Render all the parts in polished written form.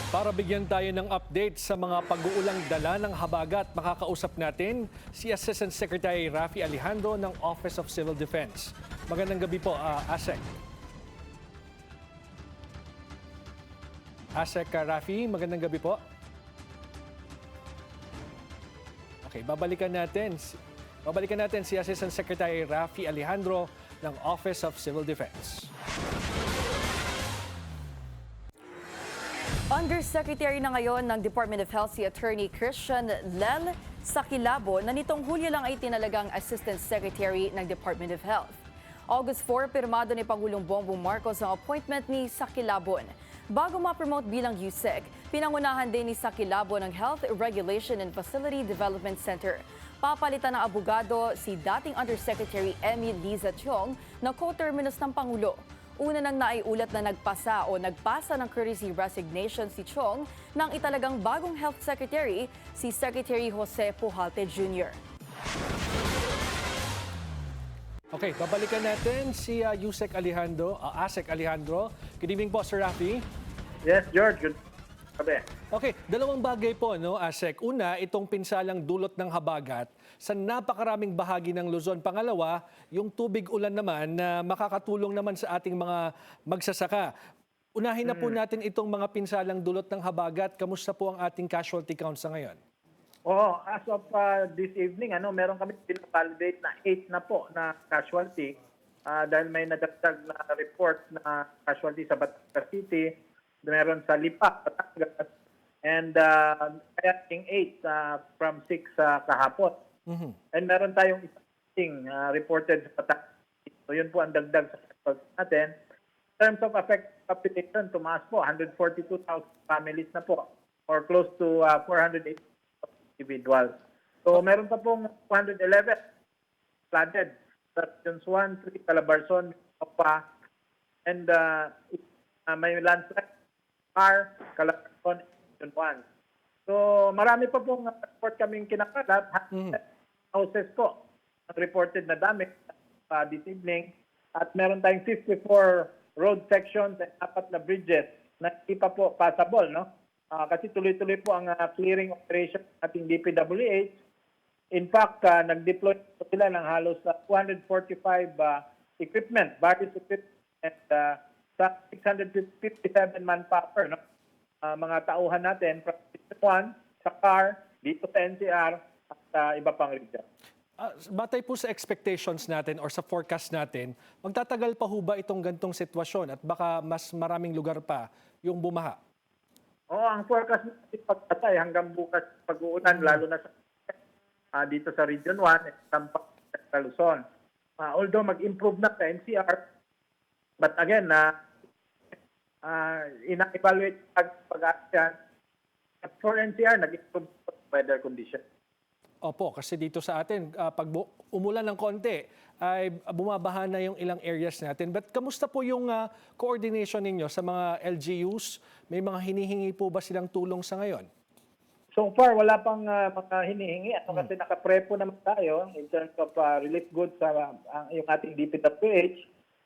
Para bigyan tayo ng update sa mga pag-uulang dala ng habagat, makakausap natin si Assistant Secretary Raffy Alejandro ng Office of Civil Defense. Magandang gabi po, ASEC. ASEC Raffy, magandang gabi po. Okay, babalikan natin si Assistant Secretary Raffy Alejandro ng Office of Civil Defense. Undersecretary na ngayon ng Department of Health si Attorney Christian Lel Sakilabo na nitong Hulyo lang ay tinalagang Assistant Secretary ng Department of Health. August 4, pirmado ni Pangulong Bongbong Marcos ang appointment ni Sakilabon. Bago ma-promote bilang USEC, pinangunahan din ni Sakilabo ng Health Regulation and Facility Development Center. Papalitan ng abogado si dating Undersecretary Emmy Liza Tiong na co-terminus ng Pangulo. Una nang naiulat na nagpasa ng courtesy resignation si Chong nang italagang bagong Health Secretary, si Secretary Jose Pujalte Jr. Okay, babalikan natin si ASEC Alejandro. Good evening po, Sir Raffy. Yes, George. Good gabi. Okay, dalawang bagay po, no, ASEC. Una, itong pinsalang dulot ng habagat sa napakaraming bahagi ng Luzon. Pangalawa, yung tubig ulan naman na makakatulong naman sa ating mga magsasaka. Unahin na po natin itong mga pinsalang dulot ng habagat. Kamusta po ang ating casualty count sa ngayon? Oo, as of this evening, meron kami validate na 8 na po na casualty dahil may nadagdag na report na casualty sa Batangas City, meron sa Lipa, Batangas, and kaya 8 from 6 kahapon. And meron tayong isang reported sa Batangas. So yun po ang dagdag sa casualty natin. In terms of affected population, tumaas po, 142,000 families na po, or close to 480 individuals. So meron pa pong 211 flooded sa Regions 1, 3, Calabarzon, Opa, and may landslide, Calabarzon, Region 1. So marami pa pong report kaming kinakalat. Houses po ang reported na damage this evening. At meron tayong 54 road sections at 4 na bridges na hindi pa po passable, no? Kasi tuloy-tuloy po ang clearing operation ng ating DPWH. In fact, nag-deploy po sila ng halos 245 equipment, various equipment, at sa 657 manpower, no? Mga tauhan natin from Region 1 sa CAR, dito sa NCR, at iba pang region. Batay po sa expectations natin or sa forecast natin, magtatagal pa ho ba itong gantong sitwasyon at baka mas maraming lugar pa yung bumaha? Oo, ang forecast natin pagkatay hanggang bukas pag-uulan, lalo na sa dito sa Region 1 at Tampak at Luzon. Although mag-improve na sa NCR, but again, ina-evaluate pag-action. At for NCR, nag-improve weather condition. Opo, kasi dito sa atin, pag umulan ng konti, ay bumabaha na yung ilang areas natin. But kamusta po yung coordination ninyo sa mga LGUs? May mga hinihingi po ba silang tulong sa ngayon? So far, wala pang mga hinihingi. Kasi nakaprepo naman tayo in terms of relief goods sa yung ating DPWH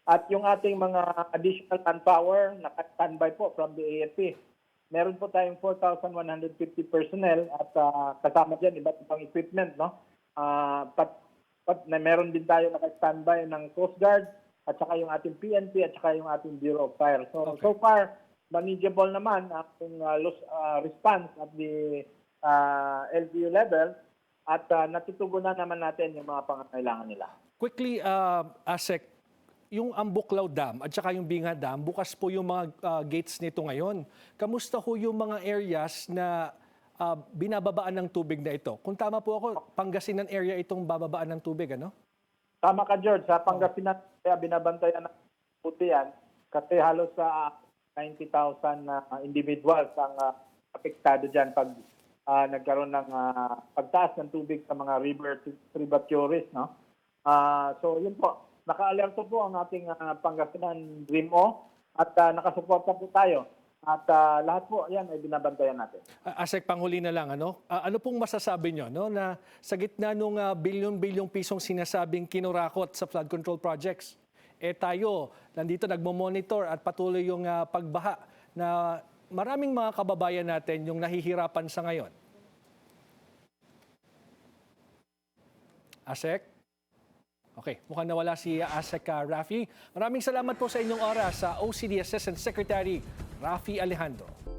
at yung ating mga additional manpower na standby po from the AFP. Meron po tayong 4,150 personnel at kasama dyan iba't ibang equipment, no? Meron din tayo naka-standby ng Coast Guard at saka yung ating PNP at saka yung ating Bureau of Fire. So, So far, manageable naman ang response at the LGU level at natutugunan naman natin yung mga pangangailangan nila. Quickly, ASEC, yung Ambuklaw Dam at saka yung Binga Dam, bukas po yung mga gates nito ngayon. Kamusta ho yung mga areas na binababaan ng tubig na ito? Kung tama po ako, Pangasinan area itong bababaan ng tubig, ano? Tama ka, George. Sa Pangasinan, kaya binabantayan ng puti yan kasi halos sa 90,000 individuals ang apektado dyan pag nagkaroon ng pagtaas ng tubig sa mga river tributaries, no? So, yun po. Naka-alerto po ang ating Pangasinan DREAM-O at nakasuporta po tayo. At lahat po yan ay binabantayan natin. ASEC, panghuli na lang, ano? Ano pong masasabi nyo, no? Na sa gitna ng bilyon-bilyong pisong sinasabing kinurakot sa flood control projects, tayo, nandito nagmo-monitor at patuloy yung pagbaha na maraming mga kababayan natin yung nahihirapan sa ngayon. ASEC? Okay, mukhang nawala si ASEC Raffy. Maraming salamat po sa inyong oras sa OCD Assistant Secretary Raffy Alejandro.